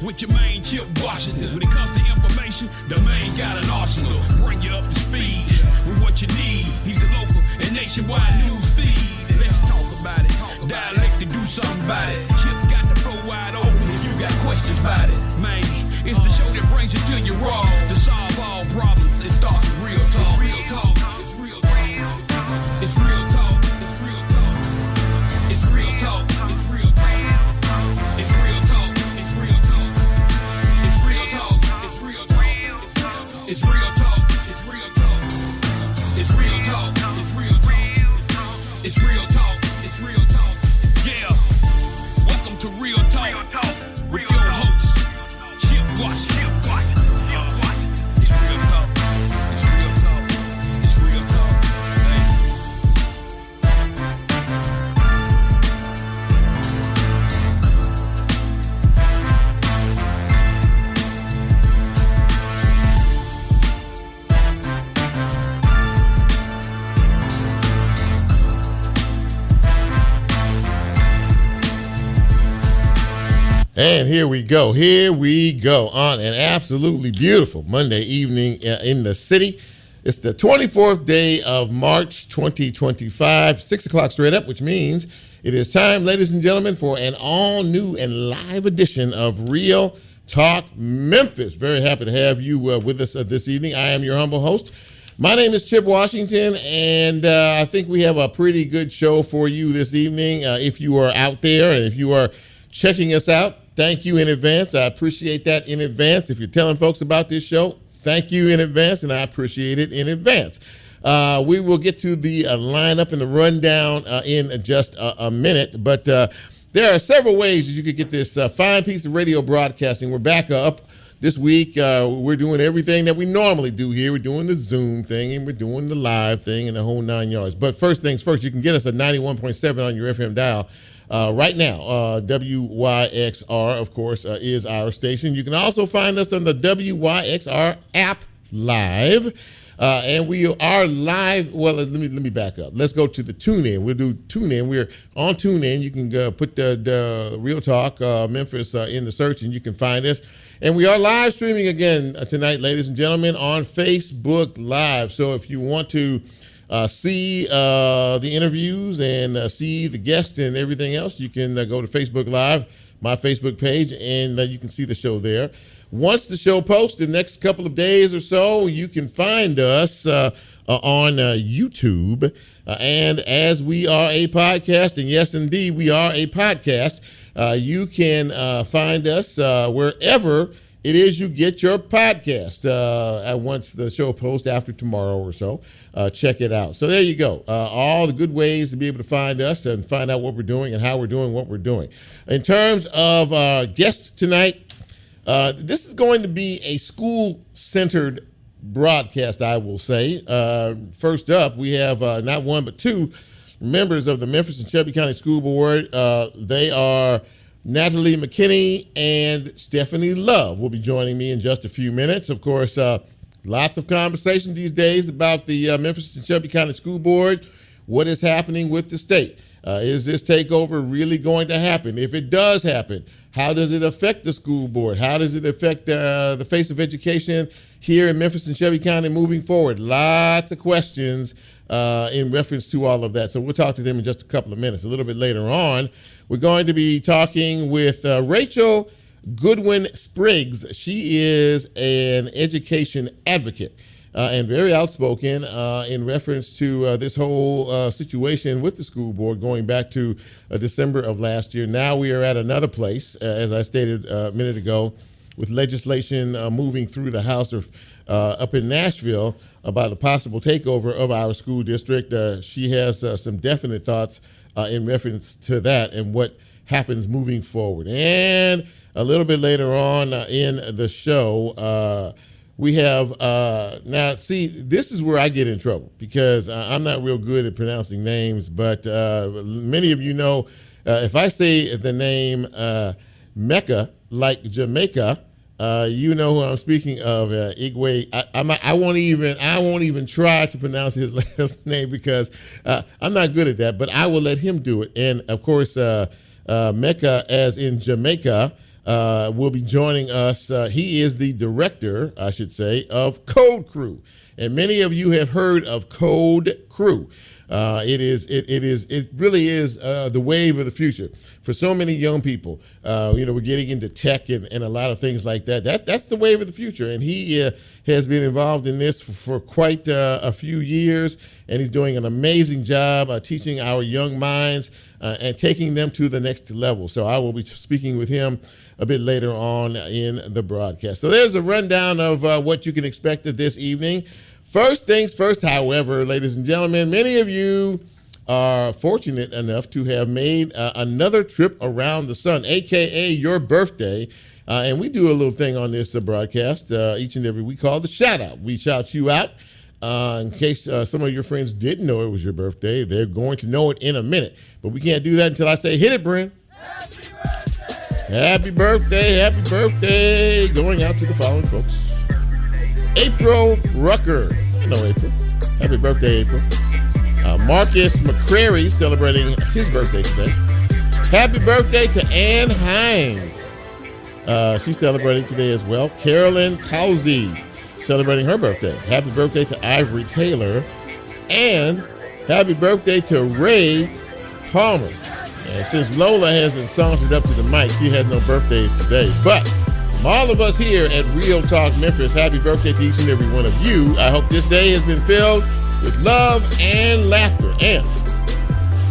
With your main Chip Washington. When it comes to information, the main got an arsenal. Bring you up to speed with what you need. He's the local and nationwide news feed. Let's talk about it. Dialect to do something about it. Chip got the flow wide open if you got questions about it. Man, it's the show that brings you to your raw. To solve all problems, it starts with real talk. Real talk. It's real talk. It's real talk. It's real talk. It's real talk. It's real talk. It's real talk. It's real talk, it's real talk, it's real talk, it's real talk, it's real talk, it's real talk, yeah. Welcome to Real Talk with your host, Chip Washington. It's real talk, it's real talk, it's real talk, And here we go on an absolutely beautiful Monday evening in the city. It's the 24th day of March 2025, 6 o'clock straight up, which means it is time, ladies and gentlemen, for an all new and live edition of Real Talk Memphis. Very happy to have you with us this evening. I am your humble host. My name is Chip Washington, and I think we have a pretty good show for you this evening. If you are out there and if you are checking us out, thank you in advance. I appreciate that in advance. If you're telling folks about this show, thank you in advance, and I appreciate it in advance. We will get to the lineup and the rundown in just a minute, but there are several ways that you could get this fine piece of radio broadcasting. We're back up this week. We're doing everything that we normally do here. We're doing the Zoom thing, and we're doing the live thing, and the whole 9 yards. But first things first, you can get us at 91.7 on your FM dial. Right now, WYXR, of course, is our station. You can also find us on the WYXR app live. And we are live. Well, let me back up. Let's go to the TuneIn. We'll do TuneIn. We're on TuneIn. You can put the Real Talk Memphis in the search, and you can find us. And we are live streaming again tonight, ladies and gentlemen, on Facebook Live. So if you want to see the interviews and see the guests and everything else, you can go to Facebook Live, my Facebook page, and you can see the show there. Once the show posts, the next couple of days or so, you can find us on YouTube. And as we are a podcast, and yes, indeed, we are a podcast, you can find us wherever it is you get your podcast. Once the show posts after tomorrow or so, check it out. So there you go. All the good ways to be able to find us and find out what we're doing and how we're doing what we're doing. In terms of guests tonight, this is going to be a school-centered broadcast, I will say. First up, we have not one but two members of the Memphis and Shelby County School Board. They are Natalie, McKinney, and Stephanie Love will be joining me in just a few minutes. Of course, lots of conversation these days about the Memphis and Shelby County School Board. What is happening with the state? Is this takeover really going to happen? If it does happen, how does it affect the school board? How does it affect the face of education here in Memphis and Shelby County moving forward? Lots of questions in reference to all of that. So we'll talk to them in just a couple of minutes. A little bit later on, we're going to be talking with Rachael Goodwin Spriggs. She is an education advocate and very outspoken in reference to this whole situation with the school board going back to December of last year. Now we are at another place, as I stated a minute ago, with legislation moving through the House of up in Nashville about a possible takeover of our school district. She has some definite thoughts in reference to that and what happens moving forward. And a little bit later on in the show, we have, now see, this is where I get in trouble because I'm not real good at pronouncing names, but many of you know, if I say the name Meka, like Jamaica, you know who I'm speaking of, Egwuekwe. I won't even try to pronounce his last name because I'm not good at that, but I will let him do it. And of course, Meka, as in Jamaica, will be joining us. He is the director, I should say, of Code Crew. And many of you have heard of Code Crew. It really is the wave of the future for so many young people. We're getting into tech and a lot of things like that. That's the wave of the future. And he has been involved in this for quite a few years. And he's doing an amazing job teaching our young minds and taking them to the next level. So I will be speaking with him a bit later on in the broadcast. So there's a rundown of what you can expect this evening. First things first, however, ladies and gentlemen, many of you are fortunate enough to have made another trip around the sun, a.k.a. your birthday. And we do a little thing on this broadcast each and every week called the Shout Out. We shout you out in case some of your friends didn't know it was your birthday. They're going to know it in a minute. But we can't do that until I say, hit it, Bryn. Happy birthday, happy birthday. Going out to the following folks. April Rucker. Hello, April. Happy birthday, April. Marcus McCrary celebrating his birthday today. Happy birthday to Ann Hines. She's celebrating today as well. Carolyn Causey celebrating her birthday. Happy birthday to Ivory Taylor. And happy birthday to Ray Palmer. And since Lola hasn't sauntered up to the mic, she has no birthdays today. But from all of us here at Real Talk Memphis, happy birthday to each and every one of you. I hope this day has been filled with love and laughter. And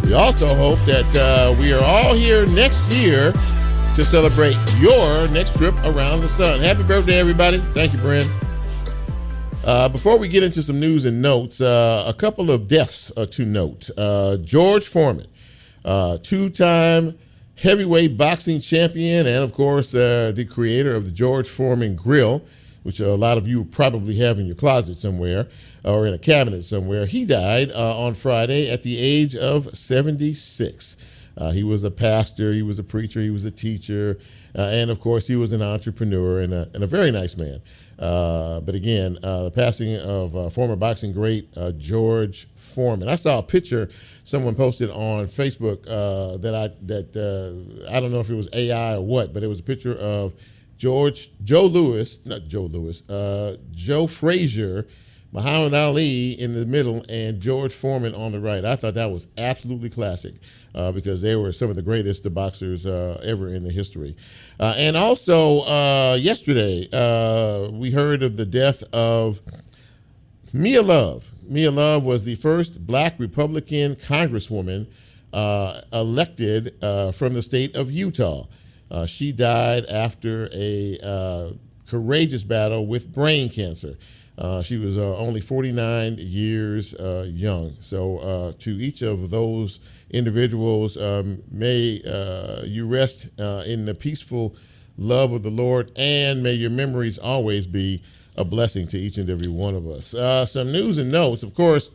we also hope that we are all here next year to celebrate your next trip around the sun. Happy birthday, everybody. Thank you, Bryn. Before we get into some news and notes, a couple of deaths to note. George Foreman, two-time heavyweight boxing champion, and of course the creator of the George Foreman Grill, which a lot of you probably have in your closet somewhere or in a cabinet somewhere. He died on Friday at the age of 76. He was a pastor, he was a preacher, he was a teacher, and of course he was an entrepreneur and a very nice man. But again, the passing of former boxing great George Foreman. I saw a picture someone posted on Facebook that I don't know if it was AI or what, but it was a picture of Joe Frazier, Muhammad Ali in the middle, and George Foreman on the right. I thought that was absolutely classic because they were some of the greatest boxers ever in the history. And also yesterday, we heard of the death of Mia Love. Mia Love was the first black Republican congresswoman elected from the state of Utah. She died after a courageous battle with brain cancer. She was only 49 years young. So to each of those individuals, may you rest in the peaceful love of the Lord, and may your memories always be a blessing to each and every one of us. Some news and notes. Of course,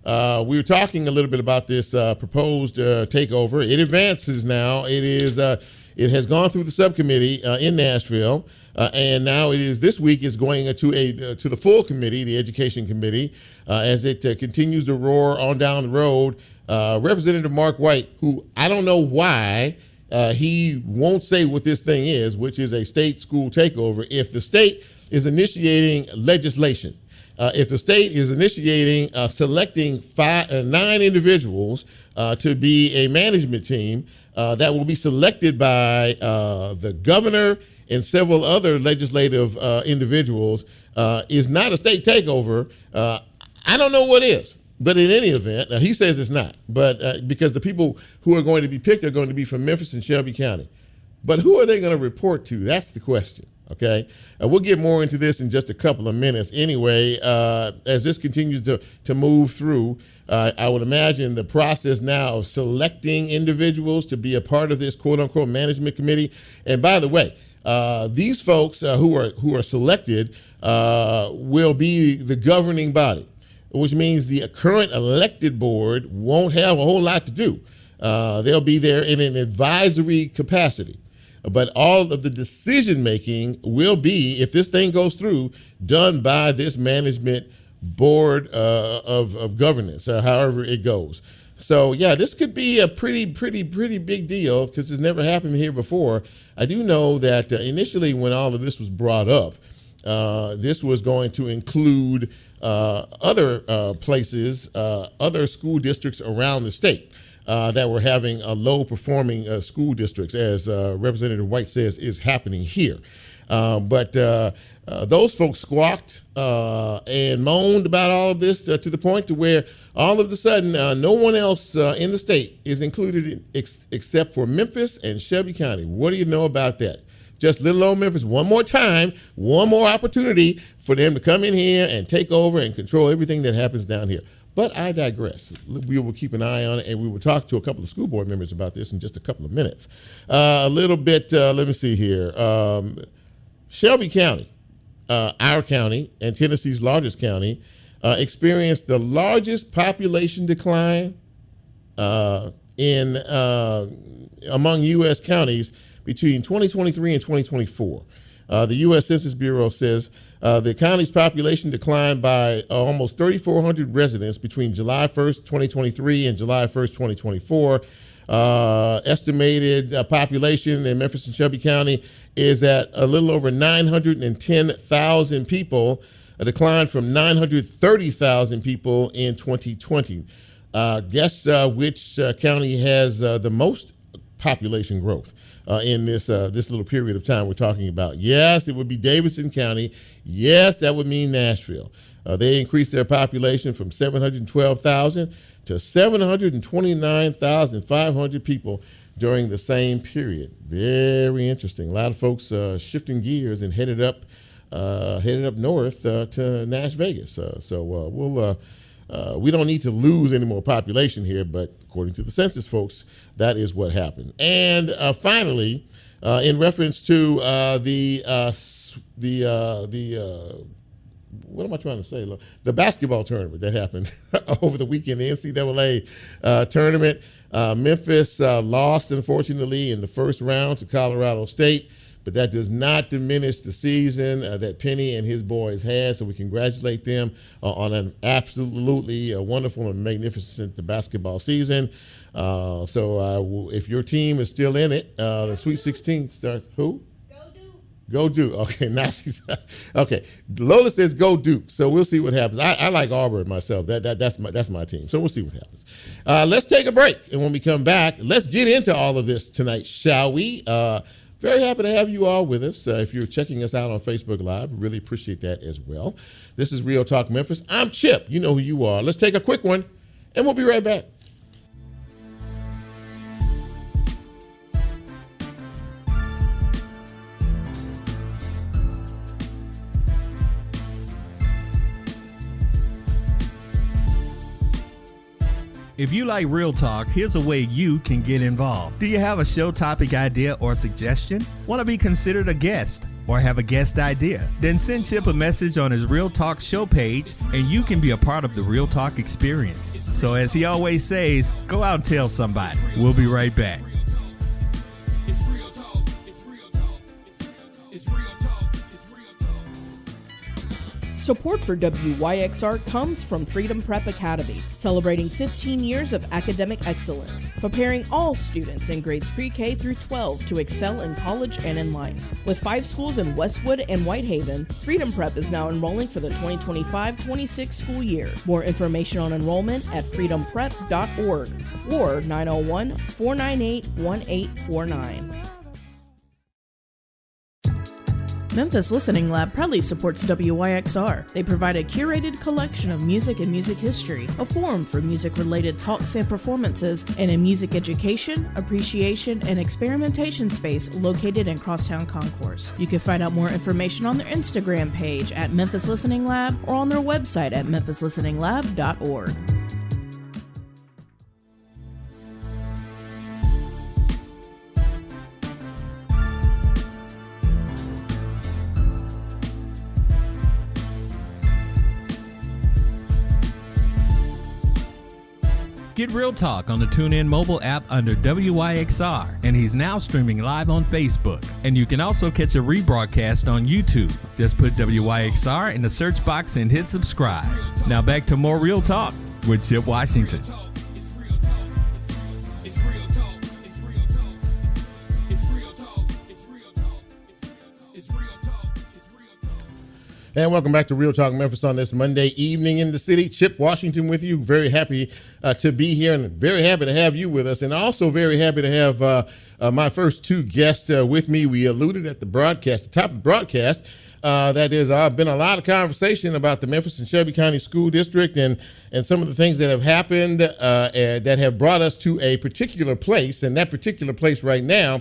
we were talking a little bit about this proposed takeover. It advances now. It has gone through the subcommittee in Nashville, and now this week is going to the full committee, the Education Committee, as it continues to roar on down the road. Representative Mark White, who I don't know why he won't say what this thing is, which is a state school takeover. If the state is initiating legislation, if the state is initiating selecting 9 individuals to be a management team that will be selected by the governor and several other legislative individuals, is not a state takeover, I don't know what is. But in any event, he says it's not. But because the people who are going to be picked are going to be from Memphis and Shelby County. But who are they going to report to? That's the question. Okay, we'll get more into this in just a couple of minutes. Anyway, as this continues to move through, I would imagine the process now of selecting individuals to be a part of this quote-unquote management committee. And by the way, these folks who are selected will be the governing body, which means the current elected board won't have a whole lot to do. They'll be there in an advisory capacity. But all of the decision-making will be, if this thing goes through, done by this management board of governance, however it goes. So yeah, this could be a pretty big deal because it's never happened here before. I do know that initially when all of this was brought up, this was going to include other places, other school districts around the state that were having low performing school districts, as Representative White says is happening here. But those folks squawked and moaned about all of this to the point to where all of a sudden no one else in the state is included except for Memphis and Shelby County. What do you know about that? Just little old Memphis, one more time, one more opportunity for them to come in here and take over and control everything that happens down here. But I digress. We will keep an eye on it, and we will talk to a couple of school board members about this in just a couple of minutes. A little bit, let me see here. Shelby County, our county, and Tennessee's largest county, experienced the largest population decline among U.S. counties between 2023 and 2024. The U.S. Census Bureau says the county's population declined by almost 3,400 residents between July 1st, 2023 and July 1st, 2024. Estimated population in Memphis and Shelby County is at a little over 910,000 people, a decline from 930,000 people in 2020. Guess which county has the most population growth in this little period of time we're talking about? Yes, it would be Davidson County. Yes, that would mean Nashville. They increased their population from 712,000 to 729,500 people during the same period. Very interesting. A lot of folks shifting gears and headed up north to Nash Vegas. We don't need to lose any more population here, but according to the census folks, that is what happened. And finally, in reference to what am I trying to say? The basketball tournament that happened over the weekend, the NCAA tournament. Memphis lost, unfortunately, in the first round to Colorado State, but that does not diminish the season that Penny and his boys had, so we congratulate them on an absolutely wonderful and magnificent basketball season. So if your team is still in it, the Sweet 16 starts, who? Go Duke. Okay, now she's okay. Lola says go Duke. So we'll see what happens. I like Auburn myself. That's my team. So we'll see what happens. Let's take a break, and when we come back, let's get into all of this tonight, shall we? Very happy to have you all with us. If you're checking us out on Facebook Live, really appreciate that as well. This is Real Talk Memphis. I'm Chip. You know who you are. Let's take a quick one, and we'll be right back. If you like Real Talk, here's a way you can get involved. Do you have a show topic idea or suggestion? Want to be considered a guest or have a guest idea? Then send Chip a message on his Real Talk show page and you can be a part of the Real Talk experience. So as he always says, go out and tell somebody. We'll be right back. Support for WYXR comes from Freedom Prep Academy, celebrating 15 years of academic excellence, preparing all students in grades pre-K through 12 to excel in college and in life. With 5 schools in Westwood and Whitehaven, Freedom Prep is now enrolling for the 2025-26 school year. More information on enrollment at freedomprep.org or 901-498-1849. Memphis Listening Lab proudly supports WYXR. They provide a curated collection of music and music history, a forum for music-related talks and performances, and a music education, appreciation, and experimentation space located in Crosstown Concourse. You can find out more information on their Instagram page at Memphis Listening Lab or on their website at memphislisteninglab.org. Get Real Talk on the TuneIn mobile app under WYXR, and he's now streaming live on Facebook. And you can also catch a rebroadcast on YouTube. Just put WYXR in the search box and hit subscribe. Now back to more Real Talk with Chip Washington. And welcome back to Real Talk Memphis on this Monday evening in the city. Chip Washington with you. Very happy to be here and very happy to have you with us. And also very happy to have my first two guests with me. We alluded at the top of the broadcast, that there's been a lot of conversation about the Memphis and Shelby County School District and some of the things that have happened that have brought us to a particular place. And that particular place right now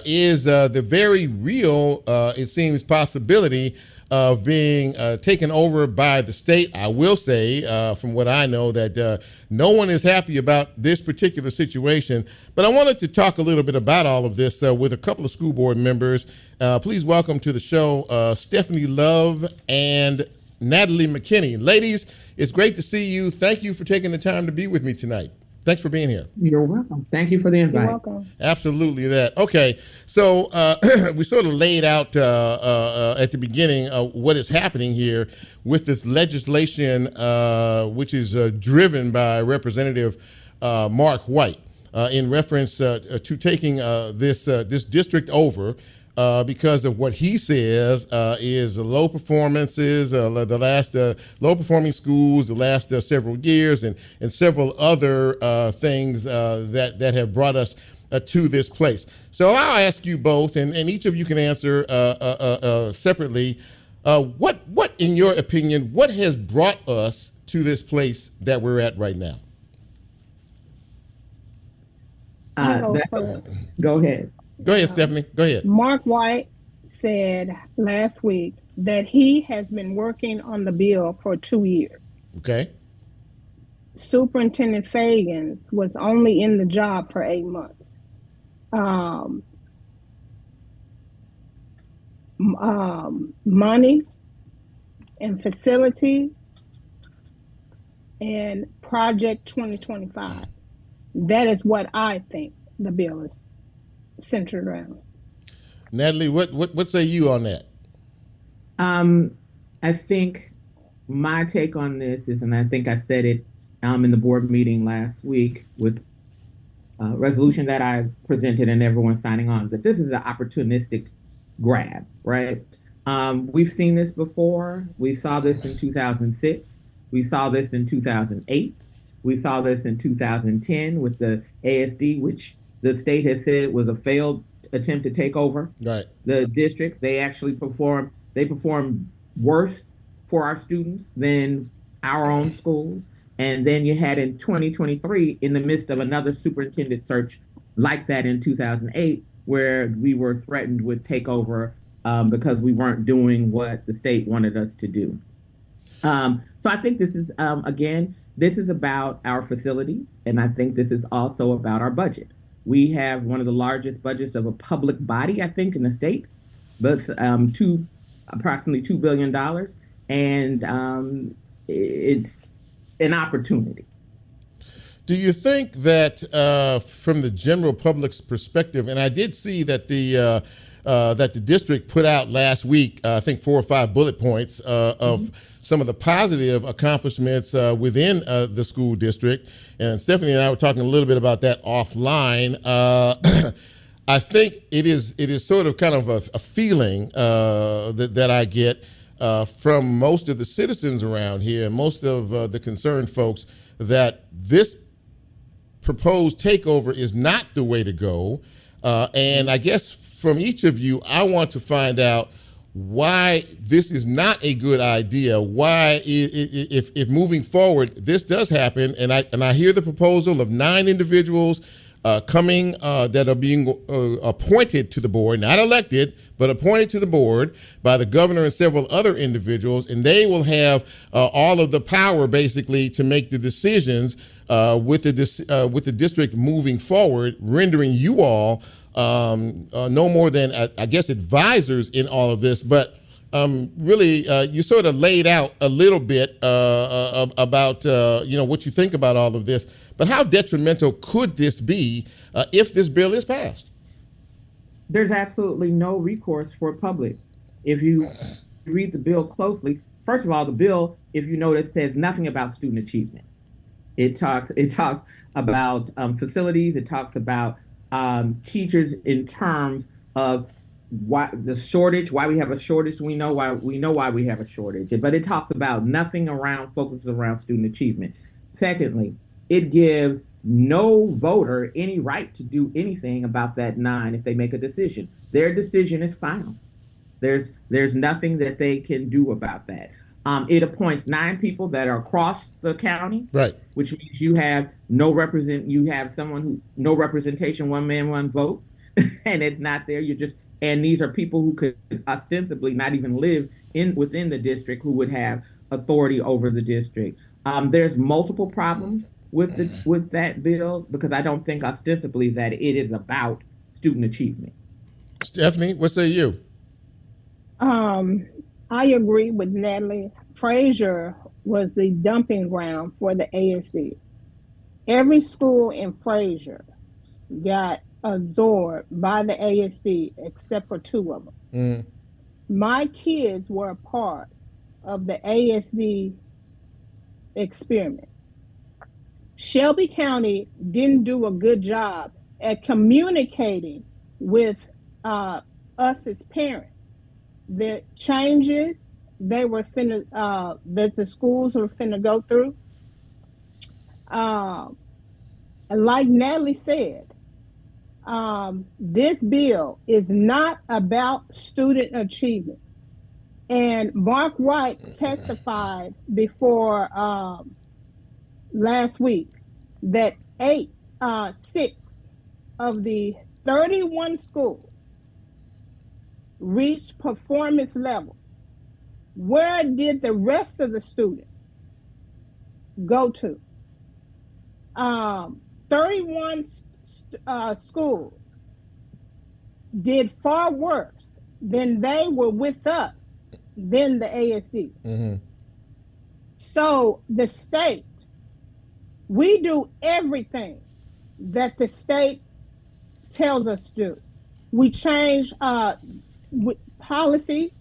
is the very real, it seems, possibility of being taken over by the state. I will say, from what I know, that no one is happy about this particular situation. But I wanted to talk a little bit about all of this with a couple of school board members. Please welcome to the show Stephanie Love and Natalie McKinney. Ladies, it's great to see you. Thank you for taking the time to be with me tonight. Thanks for being here. You're welcome. Thank you for the invite. You're welcome. Absolutely that. Okay, so we sort of laid out at the beginning what is happening here with this legislation, which is driven by Representative Mark White in reference to taking this district over. Because of what he says is the low performances, the last low performing schools, the last several years, and several other things that have brought us to this place. So I'll ask you both, and each of you can answer separately. What, in your opinion, what has brought us to this place that we're at right now? Go ahead. Go ahead, Stephanie. Go ahead. Mark White said last week that he has been working on the bill for 2 years. Okay. Superintendent Fagans was only in the job for 8 months. Money and facilities and Project 2025. That is what I think the bill is centered around. Natalie, what say you on that? I think my take on this is, and I think I said it in the board meeting last week with a resolution that I presented and everyone signing on, that this is an opportunistic grab, right? We've seen this before. We saw this in 2006. We saw this in 2008. We saw this in 2010 with the ASD, which the state has said was a failed attempt to take over the district. They actually performed worse for our students than our own schools. And then you had in 2023, in the midst of another superintendent search like that in 2008, where we were threatened with takeover because we weren't doing what the state wanted us to do. So I think this is, again, this is about our facilities. And I think this is also about our budget. We have one of the largest budgets of a public body, I think, in the state, but approximately $2 billion. And it's an opportunity. Do you think that from the general public's perspective, and I did see that the district put out last week, I think 4 or 5 bullet points of some of the positive accomplishments within the school district. And Stephanie and I were talking a little bit about that offline. I think it is sort of kind of a feeling that I get from most of the citizens around here, and most of the concerned folks, that this proposed takeover is not the way to go. And I guess from each of you, I want to find out why this is not a good idea. Why, if moving forward this does happen, and I hear the proposal of 9 individuals coming that are being appointed to the board, not elected, but appointed to the board by the governor and several other individuals, and they will have all of the power basically to make the decisions with the district moving forward, rendering you all no more than, I guess, advisors in all of this. But really, you sort of laid out a little bit about what you think about all of this. But how detrimental could this be if this bill is passed? There's absolutely no recourse for public. If you read the bill closely, first of all, the bill, if you notice, says nothing about student achievement. It talks about facilities. It talks about teachers in terms of why the shortage, why we have a shortage. We know why we have a shortage, but it talks about nothing focuses around student achievement. Secondly, it gives no voter any right to do anything about that 9 if they make a decision. Their decision is final. There's nothing that they can do about that. It appoints 9 people that are across the county, right? Which means you have no representation, one man, one vote, and it's not there. And these are people who could ostensibly not even live within the district, who would have authority over the district. There's multiple problems with that bill, because I don't think ostensibly that it is about student achievement. Stephanie, what say you? I agree with Natalie. Fraser was the dumping ground for the ASD. Every school in Fraser got absorbed by the ASD except for 2 of them. Mm. My kids were a part of the ASD experiment. Shelby County didn't do a good job at communicating with us as parents the changes they were that the schools were finna go through. Like Natalie said, this bill is not about student achievement. And Mark Wright testified before last week that 6 of the 31 schools reached performance level. Where did the rest of the students go to? 31 schools did far worse than they were with us than the ASD. Mm-hmm. So the state, we do everything that the state tells us to do. We change policy,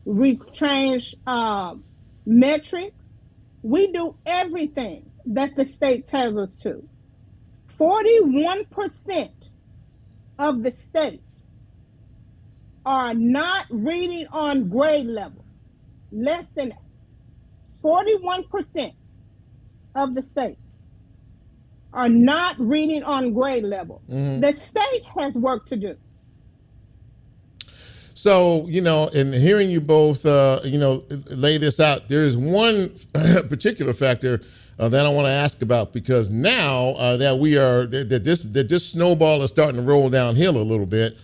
we change metrics. We do everything that the state tells us to. 41% of the state are not reading on grade level. Less than 41% of the state are not reading on grade level. Mm-hmm. The state has work to do. So, in hearing you both, lay this out, there is one particular factor that I want to ask about, because now that this snowball is starting to roll downhill a little bit,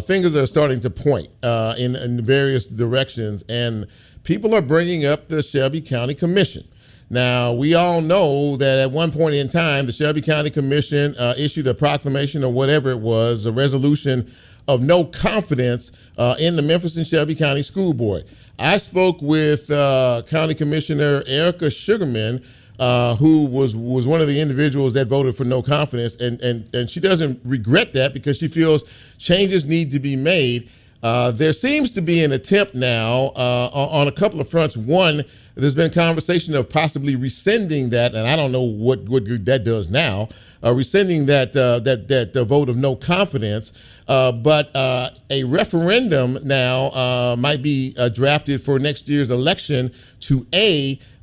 fingers are starting to point in various directions, and people are bringing up the Shelby County Commission. Now, we all know that at one point in time, the Shelby County Commission issued a proclamation, or whatever it was, a resolution of no confidence in the Memphis and Shelby County School Board. I spoke with County Commissioner Erica Sugarman, who was one of the individuals that voted for no confidence, and she doesn't regret that, because she feels changes need to be made. There seems to be an attempt now on a couple of fronts. One, there's been conversation of possibly rescinding that, and I don't know what good that does now, rescinding that vote of no confidence. But a referendum now might be drafted for next year's election to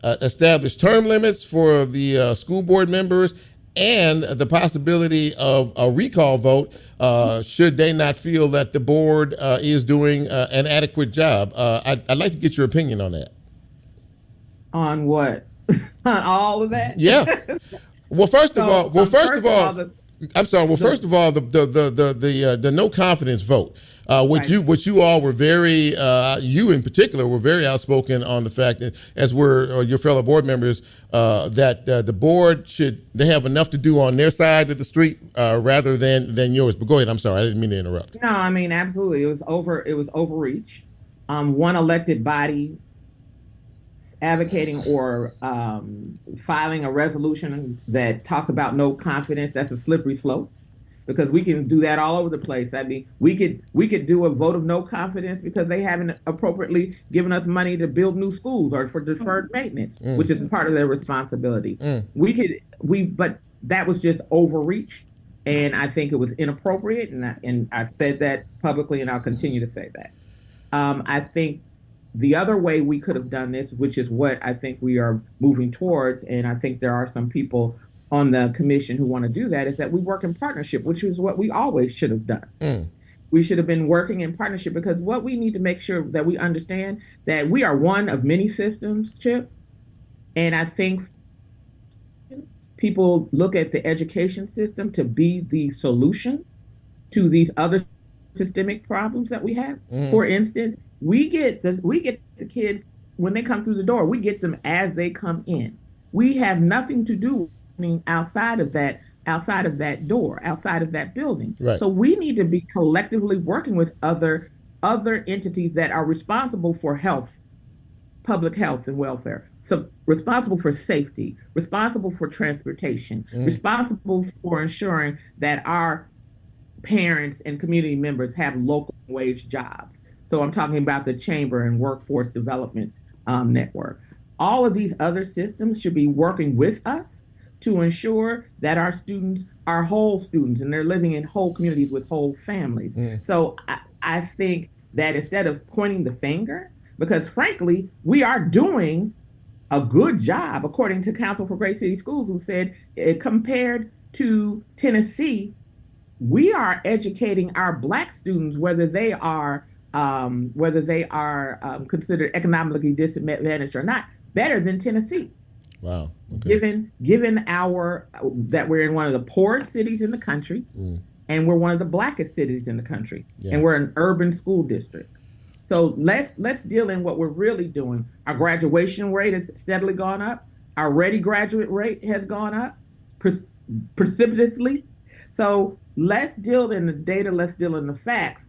establish term limits for the school board members, and the possibility of a recall vote should they not feel that the board is doing an adequate job. I'd like to get your opinion on that. On what? On all of that? Yeah. Well, first of all, the no confidence vote, which you all were very, you in particular were very outspoken on the fact that, as were your fellow board members, that the board they have enough to do on their side of the street rather than yours. But go ahead. I'm sorry, I didn't mean to interrupt. No, I mean, absolutely, it was overreach. One elected body advocating or filing a resolution that talks about no confidence, that's a slippery slope, because we can do that all over the place. I mean, we could do a vote of no confidence because they haven't appropriately given us money to build new schools or for deferred maintenance, which is part of their responsibility. But that was just overreach. And I think it was inappropriate, and I've said that publicly, and I'll continue to say that. I think the other way we could have done this, which is what I think we are moving towards, and I think there are some people on the commission who want to do that, is that we work in partnership, which is what we always should have done. We should have been working in partnership, because what we need to make sure that we understand that we are one of many systems, Chip. And I think people look at the education system to be the solution to these other systemic problems that we have. For instance, we get the kids when they come through the door. We get them as they come in. We have nothing to do outside of that door, outside of that building. Right. So we need to be collectively working with other entities that are responsible for health, public health and welfare. So responsible for safety, responsible for transportation, responsible for ensuring that our parents and community members have local wage jobs. So I'm talking about the Chamber and Workforce Development Network. All of these other systems should be working with us to ensure that our students are whole students and they're living in whole communities with whole families. So I think that instead of pointing the finger, because frankly, we are doing a good job, according to Council for Great City Schools, who said compared to Tennessee, we are educating our Black students, whether they are considered economically disadvantaged or not, better than Tennessee. Wow. Okay. Given our that we're in one of the poorest cities in the country, and we're one of the Blackest cities in the country, and we're an urban school district. So let's deal in what we're really doing. Our graduation rate has steadily gone up. Our ready graduate rate has gone up precipitously. So let's deal in the data. Let's deal in the facts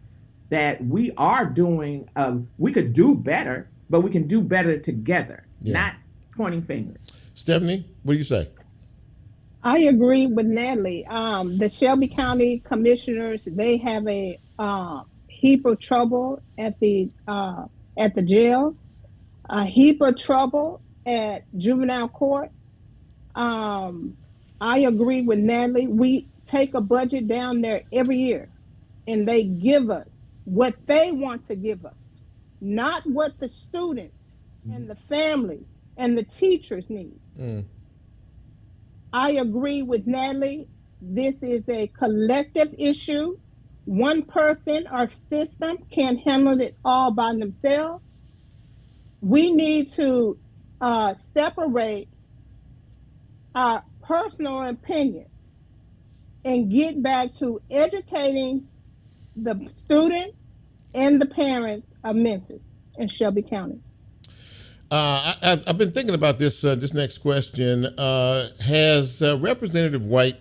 that we are doing. We could do better, but we can do better together, not pointing fingers. Stephanie, what do you say? I agree with Natalie. The Shelby County commissioners, they have a heap of trouble at the jail, a heap of trouble at juvenile court. I agree with Natalie. We take a budget down there every year, and they give us what they want to give us, not what the students and the families and the teachers need. I agree with Natalie. This is a collective issue. One person or system can't handle it all by themselves. We need to separate our personal opinion and get back to educating the students and the parents of Memphis and Shelby County. I've been thinking about this next question. Has Representative White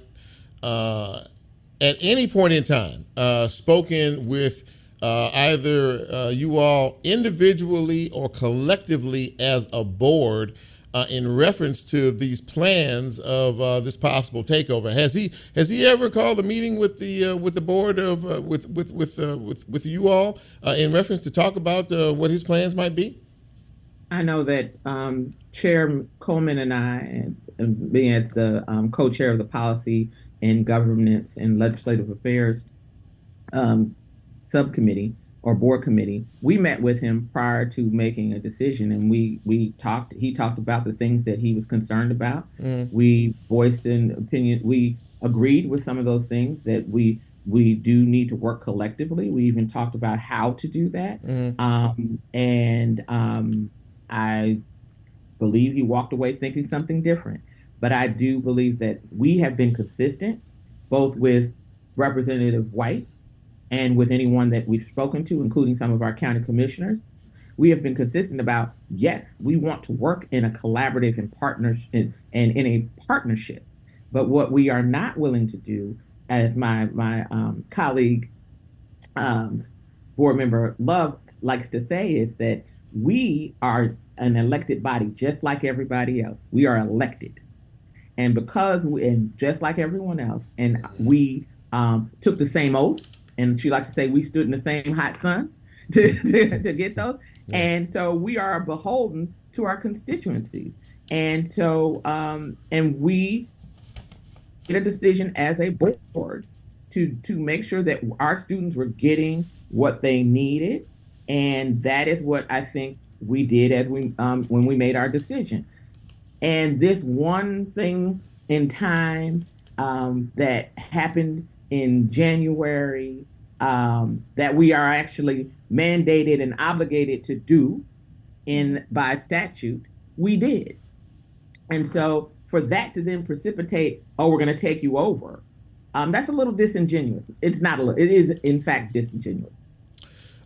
at any point in time spoken with either you all individually or collectively as a board in reference to these plans of this possible takeover? Has he ever called a meeting with the board of with you all in reference to talk about what his plans might be? I know that Chair Coleman and I, and being as the co-chair of the Policy and Governance and Legislative Affairs subcommittee or board committee, we met with him prior to making a decision, and we talked. He talked about the things that he was concerned about. We voiced an opinion. We agreed with some of those things that we do need to work collectively. We even talked about how to do that, I believe he walked away thinking something different. But I do believe that we have been consistent, both with Representative White and with anyone that we've spoken to, including some of our county commissioners. We have been consistent about, yes, we want to work in a collaborative and in a partnership. But what we are not willing to do, as my colleague, board member Love likes to say, is that we are an elected body just like everybody else. We are elected. And and just like everyone else, and we took the same oath, and she likes to say we stood in the same hot sun to get those. Yeah. And so we are beholden to our constituencies. And so, and we a decision as a board to make sure that our students were getting what they needed, and that is what I think we did as we when we made our decision. And this one thing in time that happened in January that we are actually mandated and obligated to do by statute, we did. And so for that to then precipitate, oh, we're going to take you over, that's a little disingenuous. It's not a little, it is in fact disingenuous.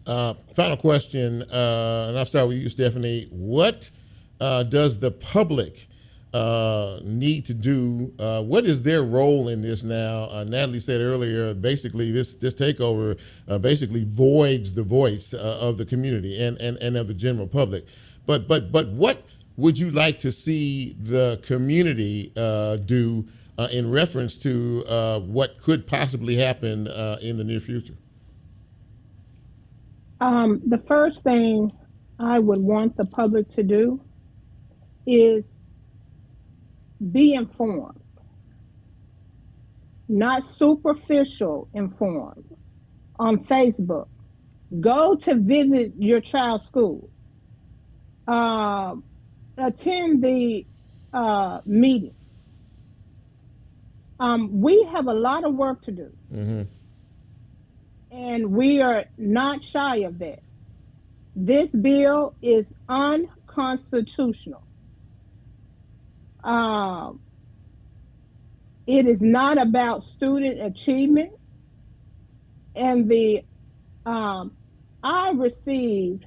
Final question, and I'll start with you, Stephanie. What does the public need to do? What is their role in this now? Natalie said earlier, basically this takeover basically voids the voice of the community and of the general public. But what would you like to see the community do in reference to what could possibly happen in the near future? The first thing I would want the public to do is be informed, not superficial informed on Facebook. Go to visit your child's school. Attend the meeting. We have a lot of work to do. Mm-hmm. And we are not shy of that. This bill is unconstitutional. It is not about student achievement. And I received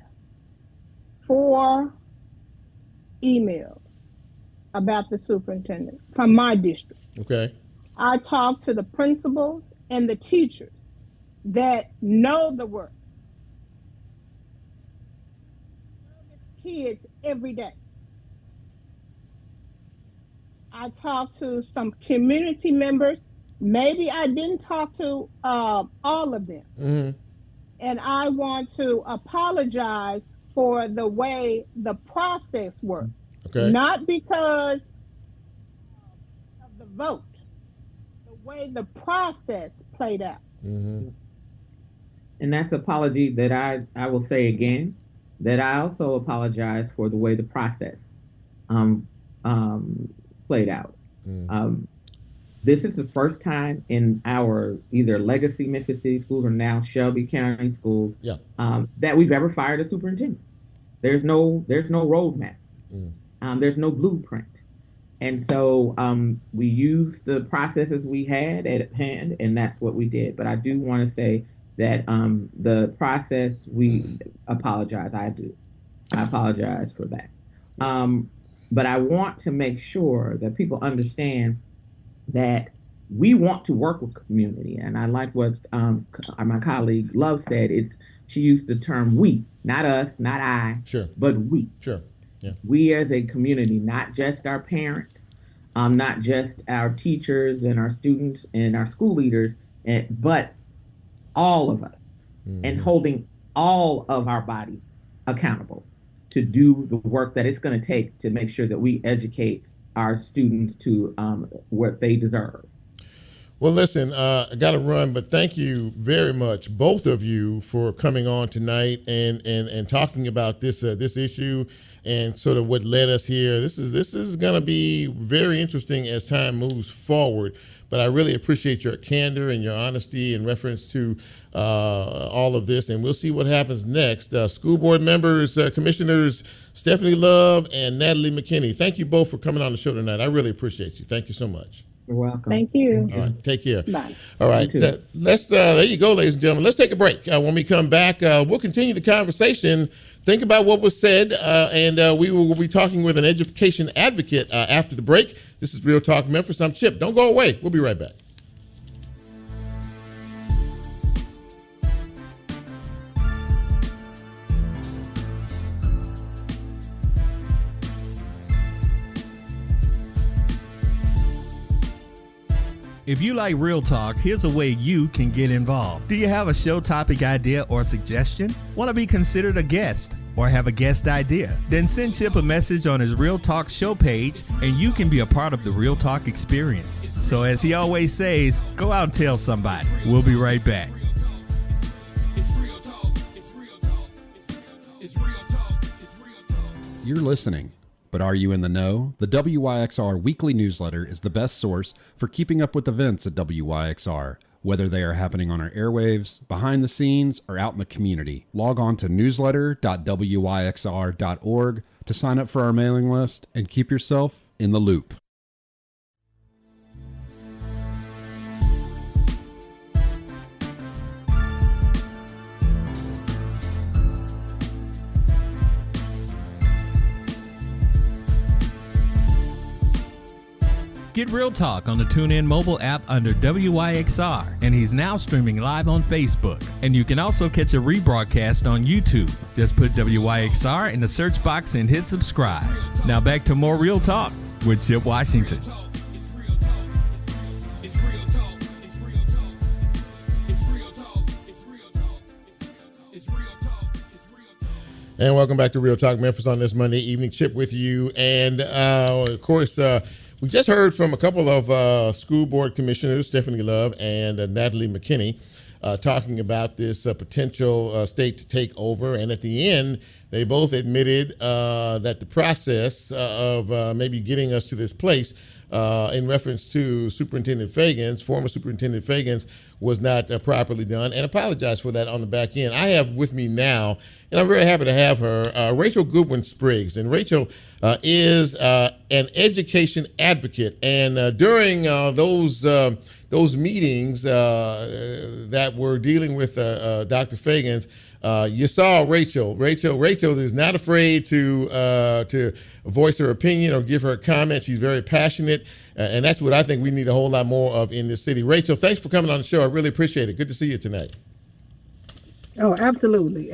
4 emails about the superintendent from my district. Okay. I talked to the principals and the teachers that know the work. Kids every day. I talked to some community members. Maybe I didn't talk to all of them. Mm-hmm. And I want to apologize for the way the process worked. Okay. Not because of the vote, the way the process played out. Mm-hmm. And that's an apology that I will say again, that I also apologize for the way the process played out. Mm. This is the first time in our either legacy Memphis City schools or now Shelby County schools that we've ever fired a superintendent. There's no roadmap. Mm. There's no blueprint. And so we used the processes we had at hand, and that's what we did. But I do want to say that the process, we apologize. I apologize for that. But I want to make sure that people understand that we want to work with community. And I like what my colleague Love said. She used the term we, not us, not I, sure, but we. Sure. Yeah. We as a community, not just our parents, not just our teachers and our students and our school leaders, but all of us, and holding all of our bodies accountable to do the work that it's going to take to make sure that we educate our students to what they deserve. Well, listen, I got to run, but thank you very much, both of you, for coming on tonight and talking about this issue and sort of what led us here. This is going to be very interesting as time moves forward. But I really appreciate your candor and your honesty in reference to all of this, and we'll see what happens next. School board members, Commissioners Stephanie Love and Natalie McKinney, thank you both for coming on the show tonight. I really appreciate you. Thank you so much. You're welcome. Thank you. All right, take care. Bye. All right, let's. There you go, ladies and gentlemen. Let's take a break. When we come back, we'll continue the conversation. Think about what was said, and we will be talking with an education advocate after the break. This is Real Talk Memphis. I'm Chip. Don't go away. We'll be right back. If you like Real Talk, here's a way you can get involved. Do you have a show topic idea or suggestion? Want to be considered a guest? or have a guest idea? Then send Chip a message on his Real Talk show page and you can be a part of the Real Talk experience. So as he always says, go out and tell somebody. We'll be right back. You're listening, but are you in the know? The WYXR weekly newsletter is the best source for keeping up with events at WYXR, whether they are happening on our airwaves, behind the scenes, or out in the community. Log on to newsletter.wyxr.org to sign up for our mailing list and keep yourself in the loop. Get Real Talk on the TuneIn mobile app under WYXR, and he's now streaming live on Facebook. And you can also catch a rebroadcast on YouTube. Just put WYXR in the search box and hit subscribe. Now back to more Real Talk with Chip Washington. And welcome back to Real Talk Memphis on this Monday evening. Chip with you. And of course, we just heard from a couple of school board commissioners, Stephanie Love and Natalie McKinney, talking about this potential state takeover. And at the end, they both admitted that the process of maybe getting us to this place in reference to Superintendent Fagans, former Superintendent Fagans, was not properly done, and apologized for that on the back end. I have with me now, and I'm very happy to have her, Rachael Goodwin Spriggs. And Rachael is an education advocate. And during those meetings that were dealing with Dr. Fagans, you saw Rachael. Rachael is not afraid to voice her opinion or give her comment. She's very passionate, and that's what I think we need a whole lot more of in this city. Rachael, thanks for coming on the show. I really appreciate it. Good to see you tonight. Oh, absolutely.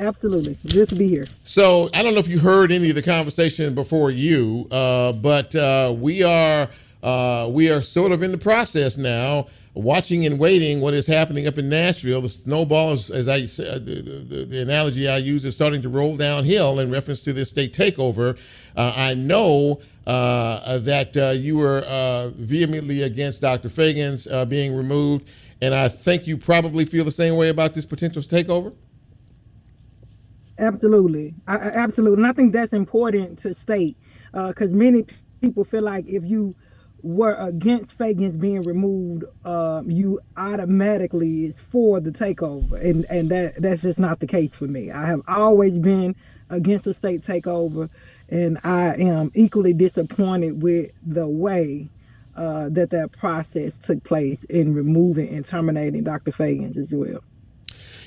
Good to be here. So I don't know if you heard any of the conversation before you, but we are sort of in the process now, watching and waiting what is happening up in Nashville. The snowball is, as I said, the analogy I use, is starting to roll downhill in reference to this state takeover. I know that you were vehemently against Dr. Fagans being removed, and I think you probably feel the same way about this potential takeover. Absolutely. Absolutely. And I think that's important to state because many people feel like if you were against Fagans being removed, you automatically is for the takeover. And that's just not the case for me. I have always been against the state takeover, and I am equally disappointed with the way that process took place in removing and terminating Dr. Fagans as well.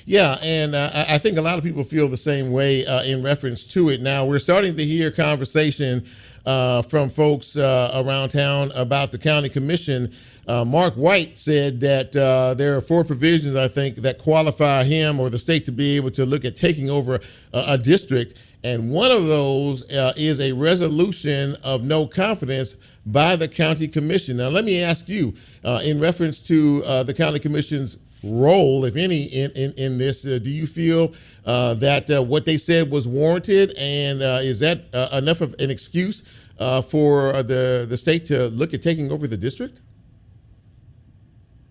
Yeah, and I think a lot of people feel the same way in reference to it. Now, we're starting to hear conversation from folks around town about the county commission. Mark White said that there are 4 provisions, I think, that qualify him or the state to be able to look at taking over a district. And one of those is a resolution of no confidence by the county commission. Now, let me ask you, in reference to the county commission's role, if any, in this, do you feel that what they said was warranted, and is that enough of an excuse for the state to look at taking over the district?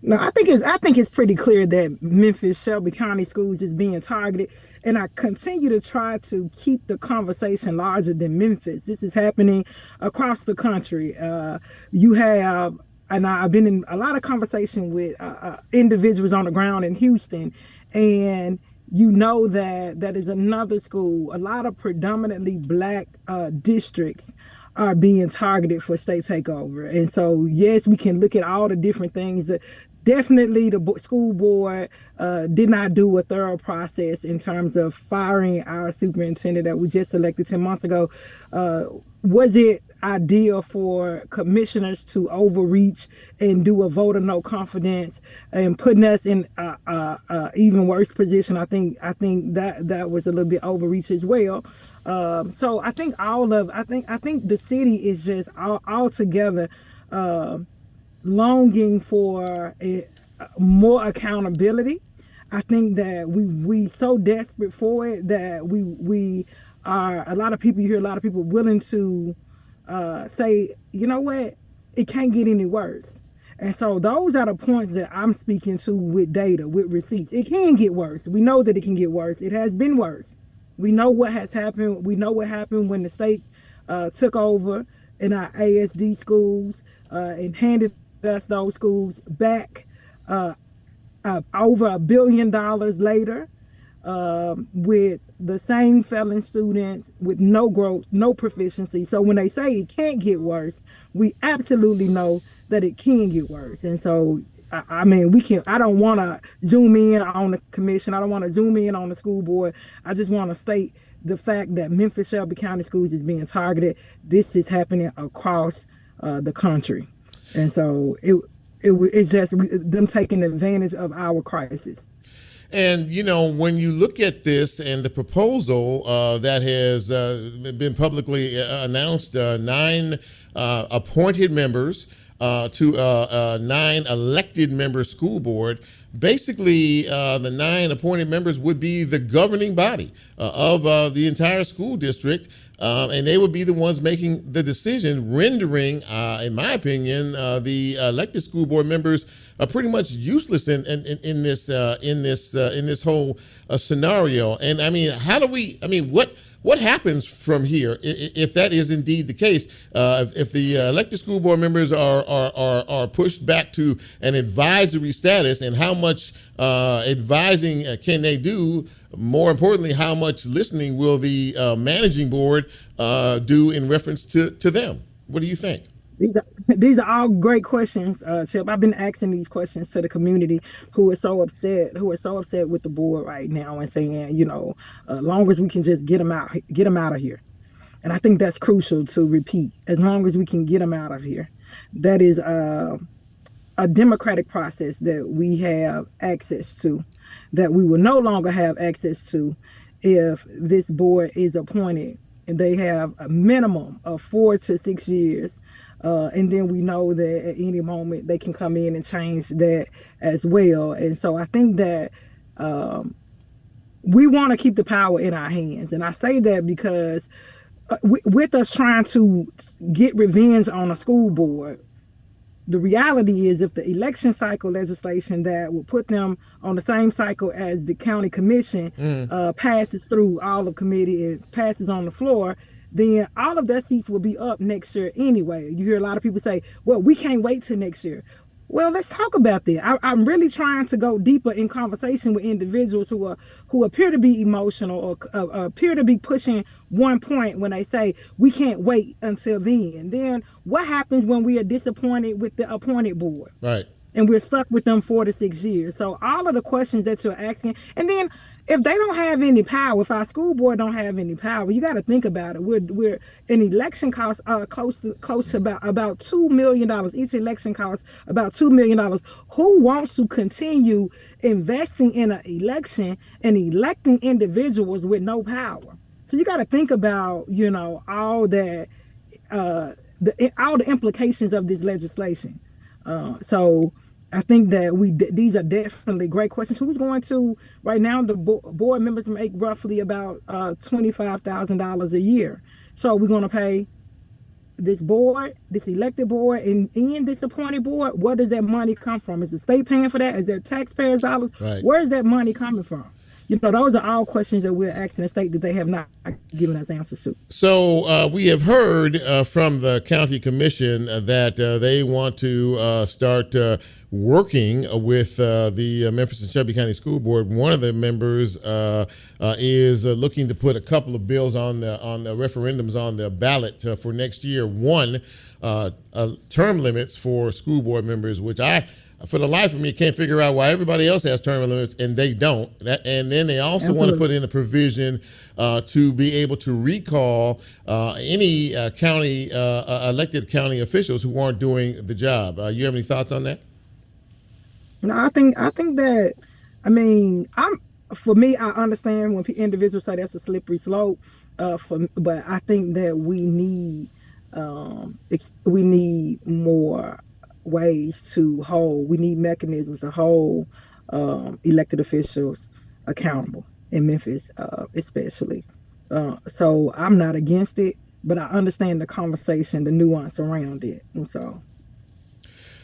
No, I think it's pretty clear that Memphis Shelby County Schools is being targeted, and I continue to try to keep the conversation larger than Memphis. This is happening across the country. You have, and I've been in a lot of conversation with individuals on the ground in Houston, and you know that is another school. A lot of predominantly Black districts are being targeted for state takeover. And so, yes, we can look at all the different things that definitely the school board did not do a thorough process in terms of firing our superintendent that we just elected 10 months ago. Was it ideal for commissioners to overreach and do a vote of no confidence and putting us in a even worse position? I think that was a little bit overreach as well. So I think I think the city is just all together longing for more accountability. I think that we so desperate for it that we are a lot of people. You hear a lot of people willing to say, you know what, it can't get any worse. And so those are the points that I'm speaking to with data, with receipts. It can get worse. We know that it can get worse. It has been worse. We know what has happened. We know what happened when the state took over in our ASD schools and handed us those schools back over $1 billion later with the same failing students with no growth, no proficiency. So when they say it can't get worse, we absolutely know that it can get worse. And so, I mean, I don't want to zoom in on the commission. I don't want to zoom in on the school board. I just want to state the fact that Memphis Shelby County Schools is being targeted. This is happening across the country. And so it's just them taking advantage of our crisis. And, you know, when you look at this and the proposal that has been publicly announced, 9 appointed members to a 9 elected member school board, basically the 9 appointed members would be the governing body of the entire school district. And they would be the ones making the decision, rendering, in my opinion, the elected school board members are pretty much useless in this whole scenario. And I mean, what happens from here if that is indeed the case? If the elected school board members are pushed back to an advisory status, and how much advising can they do? More importantly, how much listening will the managing board do in reference to them? What do you think? These are all great questions, Chip. I've been asking these questions to the community who are so upset with the board right now and saying, you know, as long as we can just get them out of here. And I think that's crucial to repeat. As long as we can get them out of here, that is a democratic process that we have access to, that we will no longer have access to if this board is appointed and they have a minimum of 4 to 6 years. And then we know that at any moment they can come in and change that as well. And so I think that we want to keep the power in our hands. And I say that because with us trying to get revenge on a school board, the reality is if the election cycle legislation that will put them on the same cycle as the county commission passes through all of committee and passes on the floor, then all of their seats will be up next year anyway. You hear a lot of people say, well, we can't wait till next year. Well, let's talk about that. I'm really trying to go deeper in conversation with individuals who appear to be emotional or appear to be pushing one point when they say we can't wait until then. Then what happens when we are disappointed with the appointed board? Right. And we're stuck with them 4 to 6 years. So all of the questions that you're asking, and then if they don't have any power, if our school board don't have any power, you got to think about it. We're an election costs close to about $2 million. Each election costs about $2 million. Who wants to continue investing in an election and electing individuals with no power? So you got to think about, you know, all that, all the implications of this legislation. So I think that these are definitely great questions. Who's going to, right now, the board members make roughly about $25,000 a year. So we're going to pay this board, this elected board, and this appointed board. Where does that money come from? Is the state paying for that? Is that taxpayers' dollars? Right. Where is that money coming from? You know, those are all questions that we're asking the state that they have not given us answers to. So we have heard from the county commission that they want to start working with the Memphis and Shelby County School Board. One of the members is looking to put a couple of bills on the referendums on the ballot for next year. One, term limits for school board members, which for the life of me, can't figure out why everybody else has term limits and they don't. And then they also want to put in a provision to be able to recall any county elected county officials who aren't doing the job. You have any thoughts on that? No, I think that, I mean, for me, I understand when individuals say that's a slippery slope. But I think that we need more ways to hold. We need mechanisms to hold elected officials accountable in Memphis, especially. So I'm not against it, but I understand the conversation, the nuance around it. And so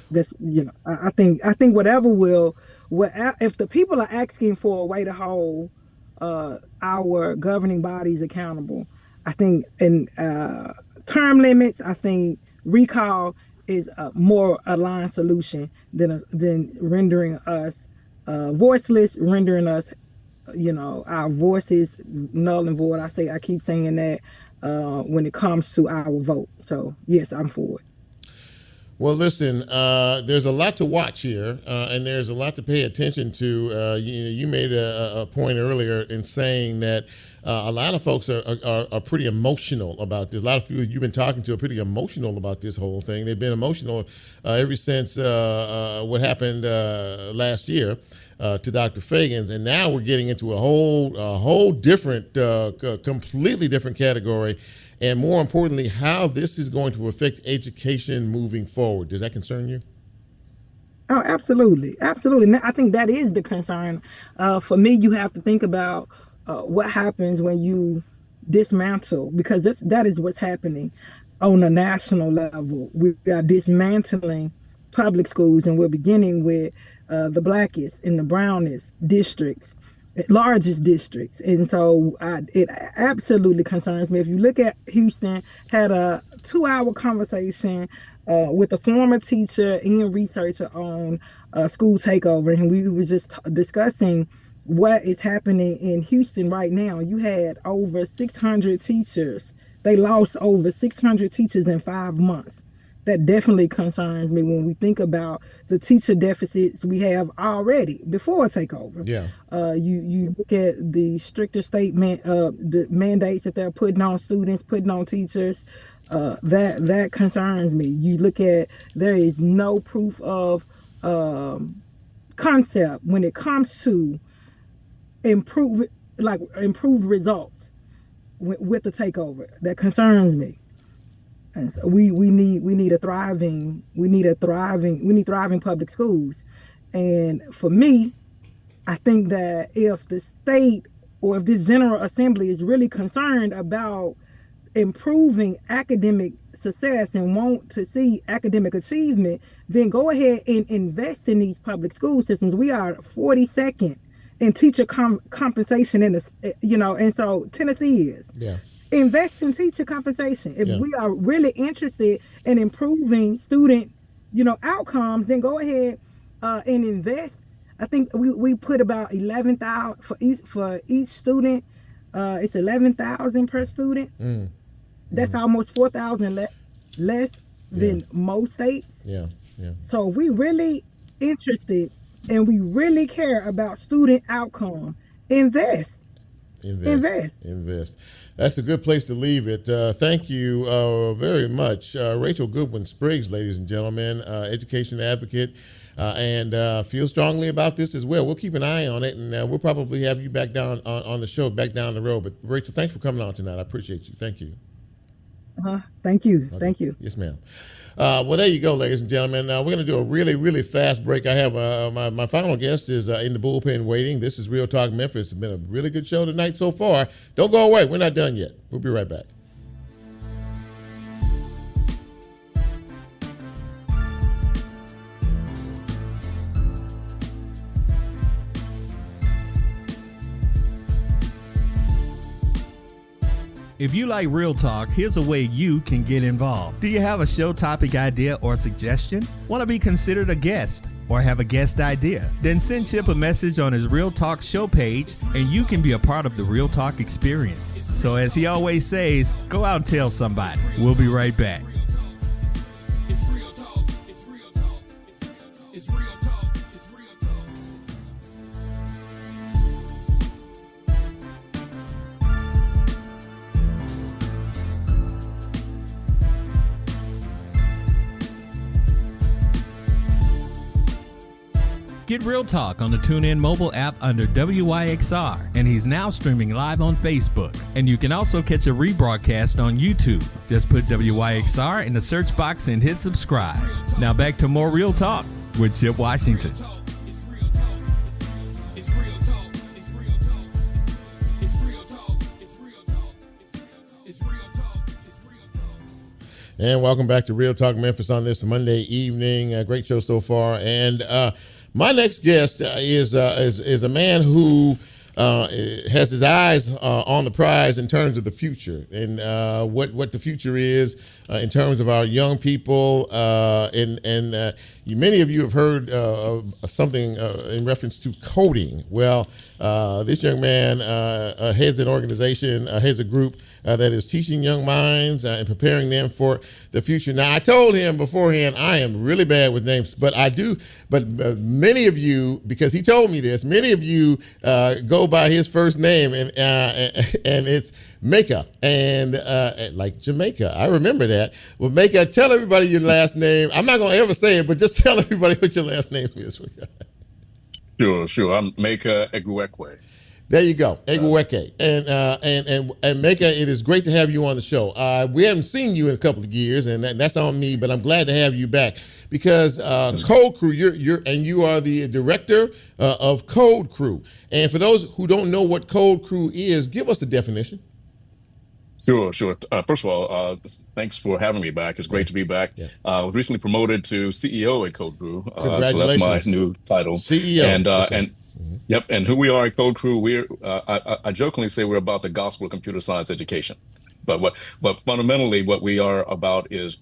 that's, I think whatever if the people are asking for a way to hold our governing bodies accountable, I think in term limits, I think recall is a more aligned solution than rendering us voiceless, rendering us, our voices null and void. I keep saying that when it comes to our vote. So yes, I'm for it. Well, listen, there's a lot to watch here, and there's a lot to pay attention to. You made a point earlier in saying that a lot of folks are pretty emotional about this. A lot of people you've been talking to are pretty emotional about this whole thing. They've been emotional ever since what happened last year to Dr. Fagans, and now we're getting into a whole different, completely different category. And more importantly, how this is going to affect education moving forward. Does that concern you? Oh, absolutely. Absolutely. I think that is the concern. For me, you have to think about what happens when you dismantle, because that is what's happening on a national level. We are dismantling public schools, and we're beginning with the blackest and the brownest districts, largest districts. And so it absolutely concerns me. If you look at Houston, had a 2-hour conversation with a former teacher and researcher on school takeover, and we were just discussing what is happening in Houston right now. You had over 600 teachers. They lost over 600 teachers in 5 months. That definitely concerns me when we think about the teacher deficits we have already before takeover. Yeah. You look at the stricter statement, the mandates that they're putting on students, putting on teachers. That concerns me. You look at, there is no proof of concept when it comes to improved results with the takeover. That concerns me. And so we need thriving public schools. And for me, I think that if the state or if this General Assembly is really concerned about improving academic success and want to see academic achievement, then go ahead and invest in these public school systems. We are 42nd in teacher compensation in the, and so Tennessee is. Yeah. Invest in teacher compensation. If we are really interested in improving student, outcomes, then go ahead and invest. I think we put about 11,000 for each student. It's 11,000 per student. That's almost 4,000 less than most states. Yeah. So if we really interested and we really care about student outcome, invest. That's a good place to leave it. Thank you very much. Rachael Goodwin Spriggs, ladies and gentlemen, education advocate, and feel strongly about this as well. We'll keep an eye on it, and we'll probably have you back down on the show, back down the road. But Rachael, thanks for coming on tonight. I appreciate you. Thank you. Thank you. Okay. Thank you. Yes, ma'am. Well, there you go, ladies and gentlemen. We're going to do a really, really fast break. I have my final guest is in the bullpen waiting. This is Real Talk Memphis. It's been a really good show tonight so far. Don't go away. We're not done yet. We'll be right back. If you like Real Talk, here's a way you can get involved. Do you have a show topic idea or suggestion? Want to be considered a guest or have a guest idea? Then send Chip a message on his Real Talk show page and you can be a part of the Real Talk experience. So as he always says, go out and tell somebody. We'll be right back. Get Real Talk on the TuneIn mobile app under WYXR, and he's now streaming live on Facebook. And you can also catch a rebroadcast on YouTube. Just put WYXR in the search box and hit subscribe. Now back to more Real Talk with Chip Washington. It's real talk. It's real talk. And welcome back to Real Talk Memphis on this Monday evening. Great show so far. And my next guest is a man who has his eyes on the prize in terms of the future and what the future is in terms of our young people. Many of you have heard something in reference to coding. Well, this young man heads an organization, heads a group that is teaching young minds and preparing them for the future. Now, I told him beforehand I am really bad with names, but I do. But many of you, because he told me this, many of you go by his first name, and it's Meka, and like Jamaica. I remember that. Well, Meka, tell everybody your last name. I'm not going to ever say it, but just tell everybody what your last name is. Sure. I'm Meka Egwuekwe. There you go, Egwuekwe. And Meka, it is great to have you on the show. We haven't seen you in a couple of years, and that's on me, but I'm glad to have you back because Code Crew, you are the director of Code Crew. And for those who don't know what Code Crew is, give us a definition. Sure. First of all, thanks for having me back. It's great to be back. Yeah. I was recently promoted to CEO at Code Crew. Congratulations. So that's my new title. CEO. Yep. And who we are at Code Crew, I jokingly say we're about the gospel of computer science education. But fundamentally what we are about is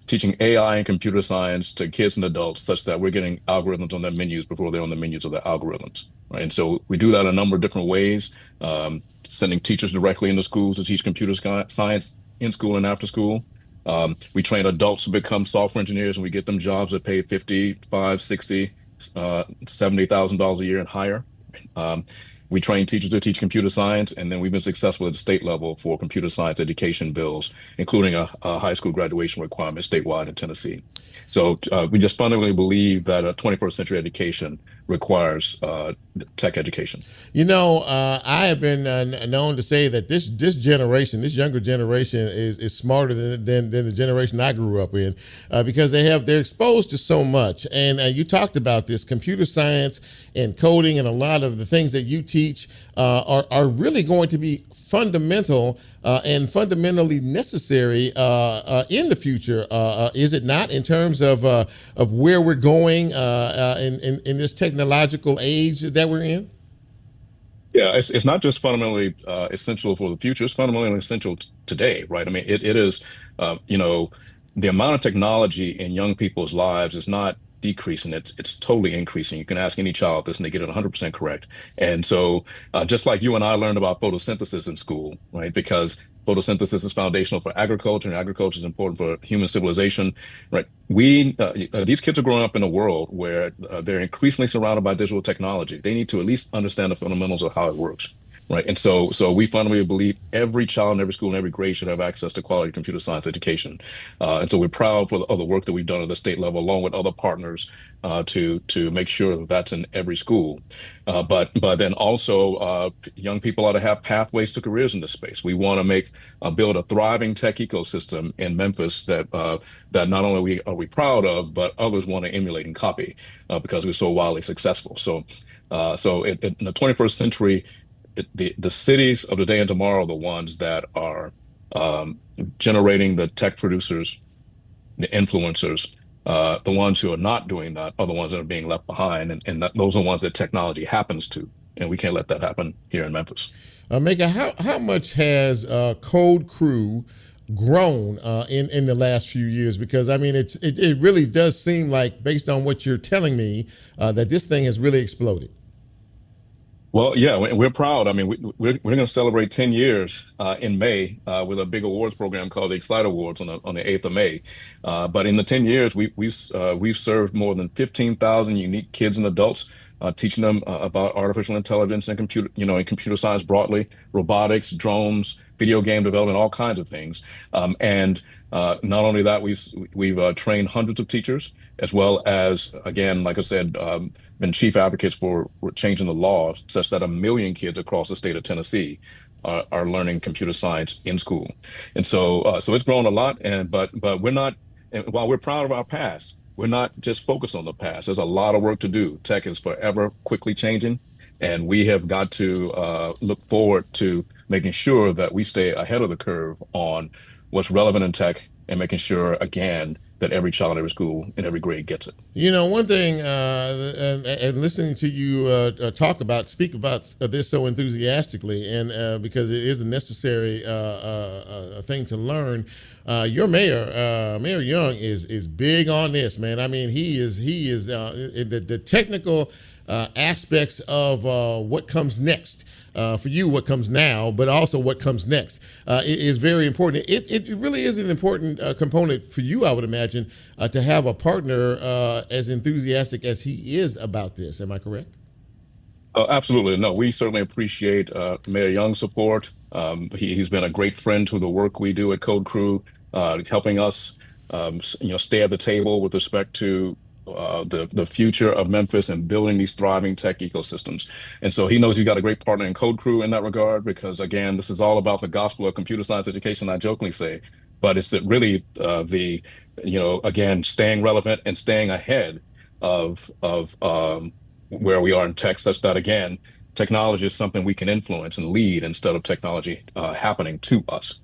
teaching AI and computer science to kids and adults such that we're getting algorithms on their menus before they're on the menus of their algorithms. Right? And so we do that a number of different ways, sending teachers directly into schools to teach computer science in school and after school. We train adults to become software engineers, and we get them jobs that pay $55,000, $60,000, $70,000 a year and higher. We train teachers to teach computer science, and then we've been successful at the state level for computer science education bills, including a high school graduation requirement statewide in Tennessee. So we just fundamentally believe that a 21st century education requires tech education. You know, I have been known to say that this generation, this younger generation, is smarter than the generation I grew up in because they're exposed to so much. And you talked about this computer science and coding, and a lot of the things that you teach are really going to be fundamental and fundamentally necessary in the future. Is it not, in terms of where we're going in this technological age that we're in? Yeah, it's not just fundamentally essential for the future. It's fundamentally essential today, right? I mean, it is, the amount of technology in young people's lives is not decreasing. It's totally increasing. You can ask any child this and they get it 100% correct. And so just like you and I learned about photosynthesis in school, right? Because photosynthesis is foundational for agriculture, and agriculture is important for human civilization, right? These kids are growing up in a world where they're increasingly surrounded by digital technology. They need to at least understand the fundamentals of how it works. Right. And so we fundamentally believe every child in every school in every grade should have access to quality computer science education. And so we're proud of the work that we've done at the state level, along with other partners, to make sure that that's in every school. But then also young people ought to have pathways to careers in this space. We want to build a thriving tech ecosystem in Memphis that not only are we proud of, but others want to emulate and copy because we're so wildly successful. So in the 21st century, the cities of today and tomorrow are the ones that are generating the tech producers, the influencers. The ones who are not doing that are the ones that are being left behind, and those are the ones that technology happens to, and we can't let that happen here in Memphis. Meka, how much has Code Crew grown in the last few years? Because I mean, it really does seem like, based on what you're telling me, that this thing has really exploded. Well, yeah, we're proud. I mean, we're going to celebrate 10 years in May with a big awards program called the Excite Awards on the 8th of May. But in the 10 years, we've served more than 15,000 unique kids and adults, teaching them about artificial intelligence and computer science broadly, robotics, drones, video game development, all kinds of things. And not only that, we've trained hundreds of teachers, as well as, again, like I said, been chief advocates for changing the law such that 1 million kids across the state of Tennessee are learning computer science in school. And so it's grown a lot. But we're not, and while we're proud of our past, we're not just focused on the past. There's a lot of work to do. Tech is forever quickly changing, and we have got to look forward to making sure that we stay ahead of the curve on what's relevant in tech and making sure, again, that every child in every school in every grade gets it. You know, one thing, and listening to you speak about this so enthusiastically, and because it is a necessary thing to learn. Your Mayor Young, is big on this, man. I mean, he is the technical aspects of what comes next. For you, what comes now, but also what comes next is very important. It really is an important component for you, I would imagine, to have a partner as enthusiastic as he is about this. Am I correct? Absolutely. No, we certainly appreciate Mayor Young's support. He's been a great friend to the work we do at Code Crew, helping us, stay at the table with respect to the future of Memphis and building these thriving tech ecosystems. And so he knows he's got a great partner in Code Crew in that regard, because again, this is all about the gospel of computer science education, I jokingly say, but it's really again, staying relevant and staying ahead of where we are in tech, such that, again, technology is something we can influence and lead instead of technology happening to us.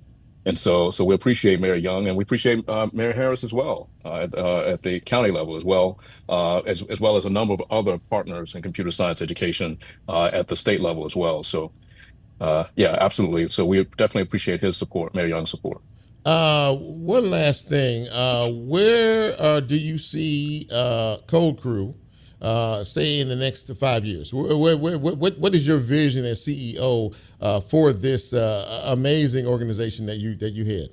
And so we appreciate Mayor Young, and we appreciate Mayor Harris as well at the county level as well as a number of other partners in computer science education at the state level as well. So yeah, absolutely. So we definitely appreciate his support, Mayor Young's support. One last thing, where do you see Code Crew say in the next 5 years? What is your vision as CEO for this amazing organization that you head?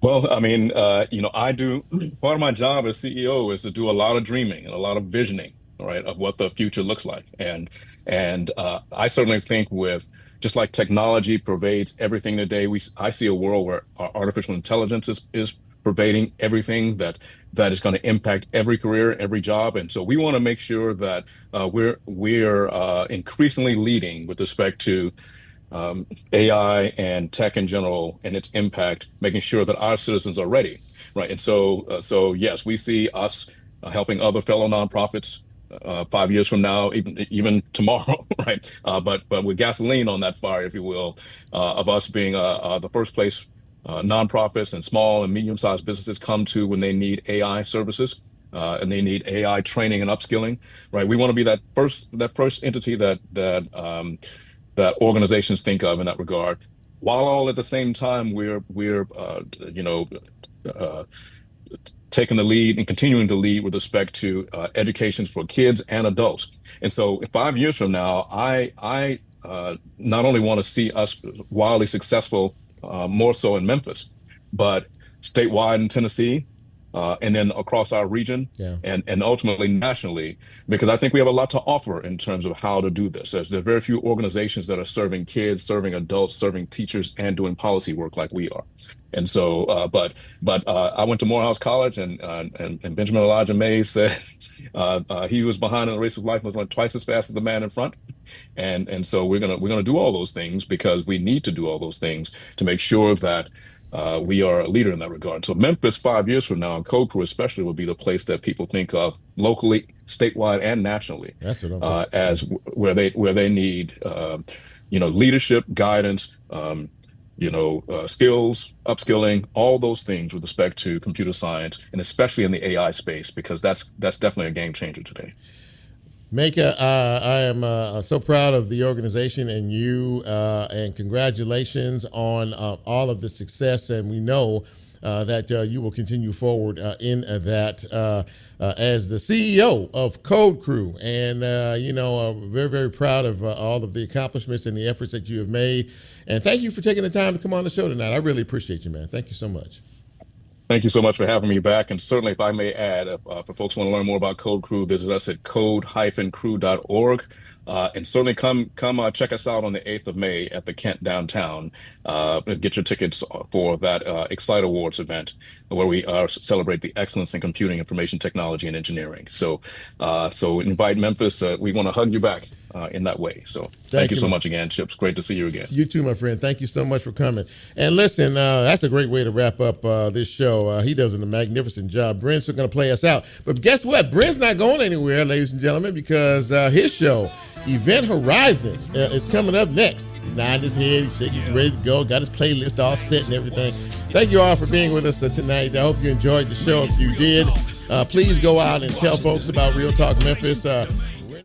Well, I mean, I do, part of my job as CEO is to do a lot of dreaming and a lot of visioning, right, of what the future looks like. And I certainly think just like technology pervades everything today, I see a world where artificial intelligence is pervading everything that is going to impact every career, every job. And so we want to make sure that we're increasingly leading with respect to AI and tech in general and its impact, making sure that our citizens are ready, right? And so yes, we see us helping other fellow nonprofits 5 years from now, even tomorrow, right? But with gasoline on that fire, if you will, of us being the first place nonprofits and small and medium-sized businesses come to when they need AI services and they need AI training and upskilling, right? We want to be that first entity that organizations think of in that regard, while all at the same time we're taking the lead and continuing to lead with respect to education for kids and adults. And so 5 years from now, I not only want to see us wildly successful, more so in Memphis, but statewide in Tennessee, and then across our region, and ultimately nationally, because I think we have a lot to offer in terms of how to do this. There are very few organizations that are serving kids, serving adults, serving teachers, and doing policy work like we are. And so, but I went to Morehouse College, and Benjamin Elijah Mays said he was behind in the race of life, was running twice as fast as the man in front. And so we're gonna do all those things because we need to do all those things to make sure that we are a leader in that regard. So Memphis 5 years from now, and Code Crew especially, will be the place that people think of locally, statewide, and nationally. That's what I'm as where they need leadership, guidance, skills, upskilling, all those things with respect to computer science, and especially in the AI space, because that's definitely a game changer today. Meka, I am so proud of the organization and you, and congratulations on all of the success. And we know that you will continue forward in that as the CEO of Code Crew. And, very, very proud of all of the accomplishments and the efforts that you have made. And thank you for taking the time to come on the show tonight. I really appreciate you, man. Thank you so much. Thank you so much for having me back. And certainly, if I may add, for folks who want to learn more about Code Crew, visit us at code-crew.org. And certainly come check us out on the 8th of May at the Kent downtown. Get your tickets for that Excite Awards event, where we celebrate the excellence in computing, information technology, and engineering. So invite Memphis. We want to hug you back in that way. So thank you so much again, Chips. Great to see you again. You too, my friend. Thank you so much for coming. And listen, that's a great way to wrap up this show. He does a magnificent job. Brent's going to play us out. But guess what? Brent's not going anywhere, ladies and gentlemen, because his show, Event Horizon, is coming up next. nodding his head. He's shaking, he's ready to go. Got his playlist all set and everything. Thank you all for being with us tonight. I hope you enjoyed the show. If you did, please go out and tell folks about Real Talk Memphis.